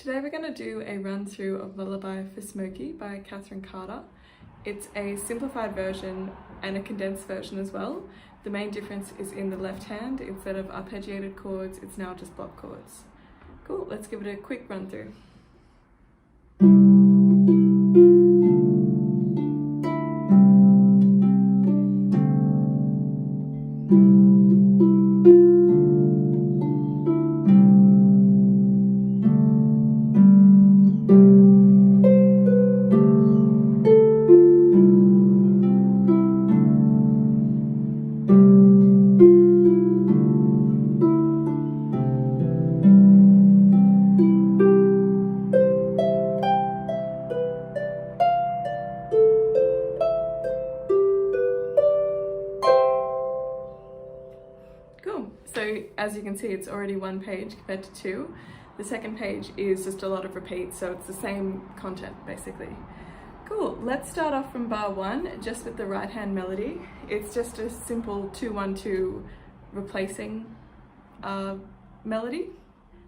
Today we're going to do a run through of Lullaby for Smokey by Catherine Carter. It's a simplified version and a condensed version as well. The main difference is in the left hand. Instead of arpeggiated chords, it's now just block chords. Cool, let's give it a quick run through. Cool, so as you can see, it's already one page compared to two. The second page is just a lot of repeats, so it's the same content basically. Cool, let's start off from bar one, just with the right hand melody. It's just a simple 2-1-2 replacing melody.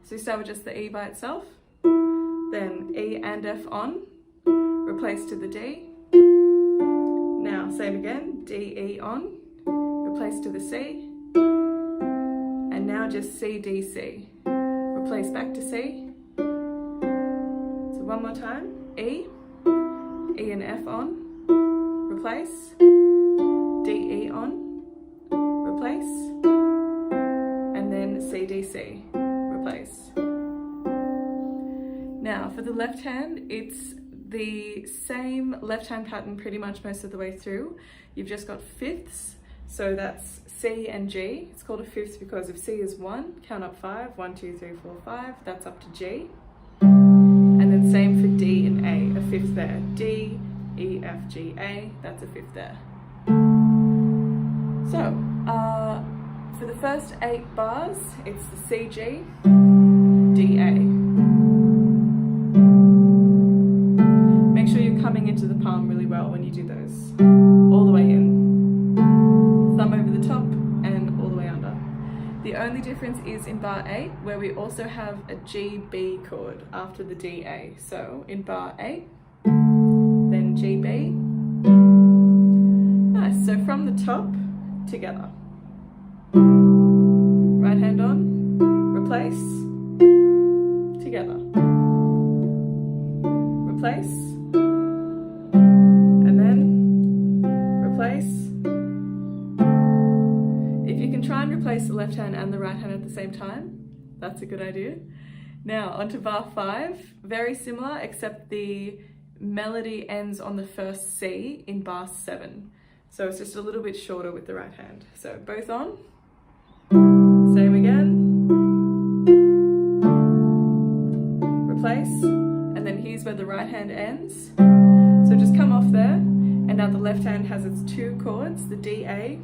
So you start with just the E by itself, then E and F on, replace to the D. Now same again, D, E on, replace to the C. And now just C, D, C. Replace back to C. So one more time, E, E and F on, replace, D, E on, replace, and then C, D, C, replace. Now for the left hand, it's the same left hand pattern pretty much most of the way through. You've just got fifths, so that's C and G. It's called a fifth because if C is 1, count up 5, 1, 2, 3, 4, 5, that's up to G. And then same for D and A, a fifth there. D, E, F, G, A, that's a fifth there. So, for the first 8 bars, it's the C, G, D, A. Make sure you're coming into the palm really well when you do those. All the way in. Thumb over the top and all the way under. The only difference is in bar 8, where we also have a G, B chord after the D, A. So in bar 8, then G, B. Nice, so from the top, together. Right hand on, replace, together. Replace, and then replace. If you can try and replace the left hand and the right hand at the same time, that's a good idea. Now onto bar 5, very similar except the melody ends on the first C in bar 7. So it's just a little bit shorter with the right hand. So both on, same again, replace, and then here's where the right hand ends. So just come off there, and now the left hand has its 2 chords, the D, A,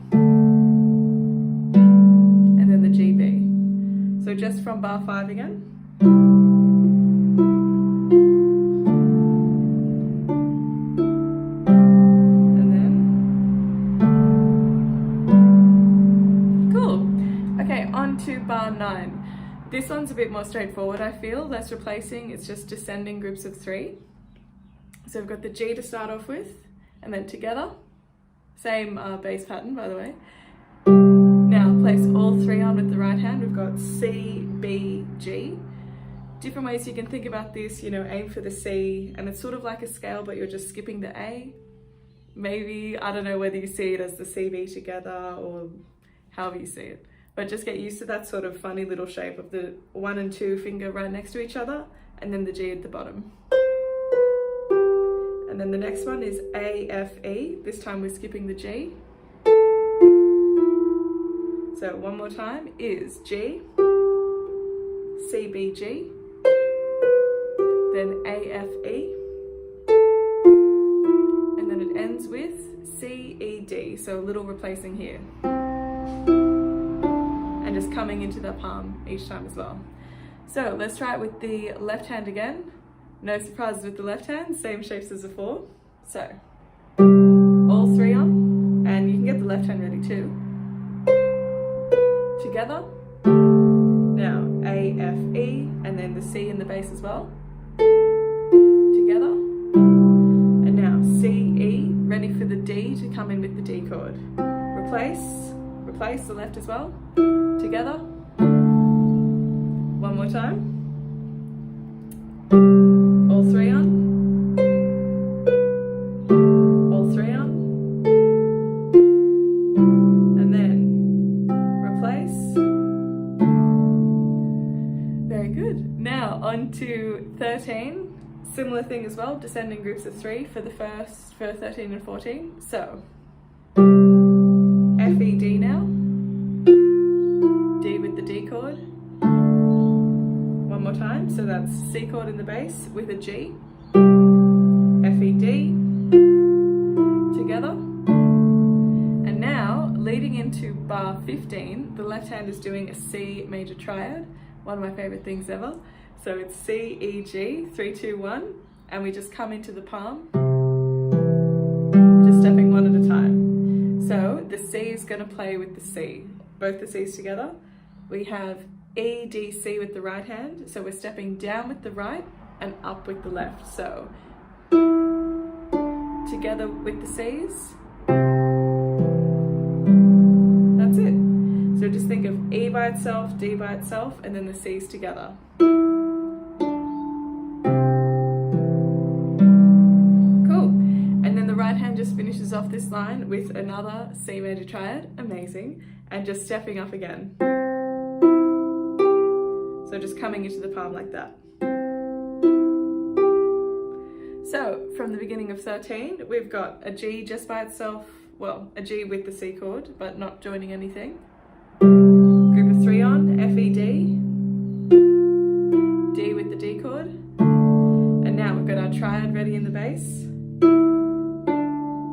and then the G, B. So just from bar 5 again. And then, cool. Okay, on to bar 9. This one's a bit more straightforward, I feel. Less replacing, it's just descending groups of 3. So we've got the G to start off with, and then together. Same bass pattern, by the way. Now place all 3 on with the right hand. We've got C, B, G. Different ways you can think about this, aim for the C, and it's sort of like a scale, but you're just skipping the A. Maybe, I don't know whether you see it as the C, B together or however you see it. But just get used to that sort of funny little shape of the 1 and 2 finger right next to each other, and then the G at the bottom. And then the next one is A, F, E. This time we're skipping the G. So one more time is G, C, B, G, then A, F, E, and then it ends with C, E, D. So a little replacing here. And just coming into the palm each time as well. So let's try it with the left hand again. No surprises with the left hand, same shapes as before. So, all 3 on, and you can get the left hand ready too. Together. Now, A, F, E, and then the C in the bass bass as well. Together. And now C, E, ready for the D to come in with the D chord. Replace the left as well. Together. One more time. All three on. All three on. And then replace. Very good. Now on to 13. Similar thing as well, descending groups of 3 for 13 and 14. So F, E, D now. D with the D chord. One more time, so that's C chord in the bass with a G. F, E, D. Together. And now, leading into bar 15, the left hand is doing a C major triad, one of my favorite things ever. So it's C, E, G, 3, 2, 1, and we just come into the palm, just stepping one at a time. So the C is going to play with the C, both the C's together. We have E, D, C with the right hand, so we're stepping down with the right and up with the left. So together with the C's. That's it. So just think of E by itself, D by itself, and then the C's together. Just finishes off this line with another C major triad, amazing, and just stepping up again. So just coming into the palm like that. So from the beginning of 13, we've got a G just by itself, well, a G with the C chord, but not joining anything. Group of 3 on, F, E, D, D with the D chord, and now we've got our triad ready in the bass.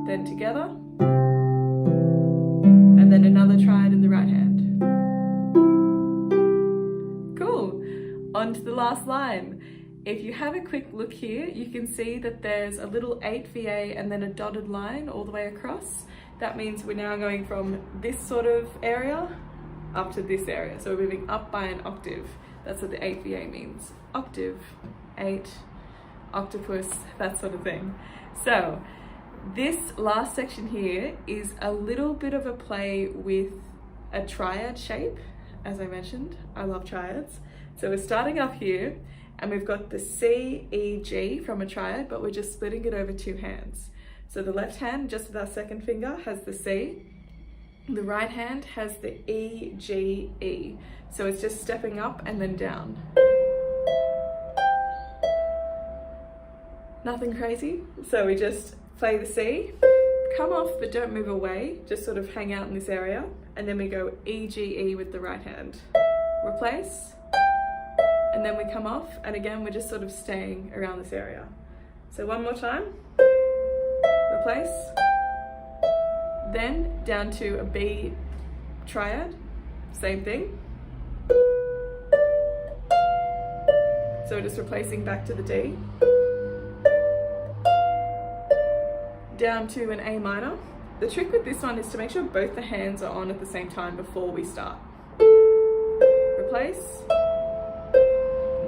Then together, and then another triad in the right hand. Cool, on to the last line. If you have a quick look here, you can see that there's a little 8 VA and then a dotted line all the way across. That means we're now going from this sort of area up to this area. So we're moving up by an octave. That's what the 8 VA means. Octave, 8, octopus, that sort of thing. So this last section here is a little bit of a play with a triad shape. As I mentioned, I love triads. So we're starting up here and we've got the C, E, G from a triad, but we're just splitting it over 2 hands. So the left hand, just with our second finger, has the C. The right hand has the E, G, E. So it's just stepping up and then down. Nothing crazy. So we just play the C, come off but don't move away, just sort of hang out in this area, and then we go E, G, E with the right hand. Replace, and then we come off, and again we're just sort of staying around this area. So one more time, replace, then down to a B triad, same thing. So we're just replacing back to the D. Down to an A minor. The trick with this one is to make sure both the hands are on at the same time before we start. Replace.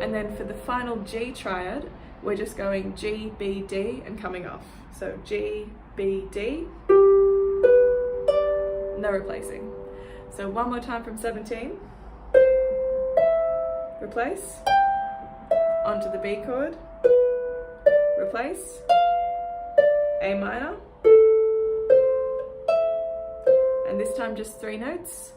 And then for the final G triad, we're just going G, B, D and coming off. So G, B, D. No replacing. So one more time from 17. Replace. Onto the B chord. Replace. A minor, and this time just 3 notes.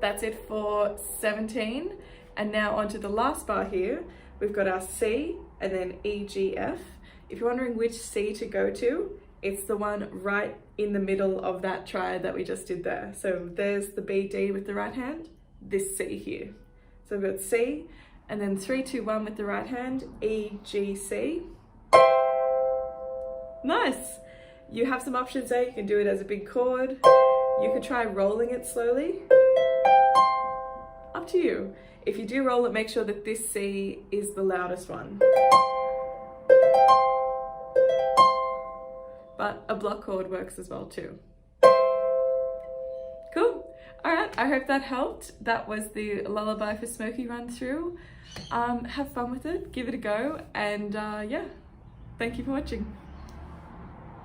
That's it for 17, and now onto the last bar here. We've got our C and then E, G, F. If you're wondering which C to go to, it's the one right in the middle of that triad that we just did there. So there's the B, D with the right hand, this C here. So we've got C, and then 3, 2, 1 with the right hand, E, G, C. Nice! You have some options there. You can do it as a big chord. You could try rolling it slowly. Up to you. If you do roll it, make sure that this C is the loudest one. But a block chord works as well too. Cool. All right, I hope that helped. That was the Lullaby for Smokey run through. Have fun with it, give it a go, and yeah, thank you for watching.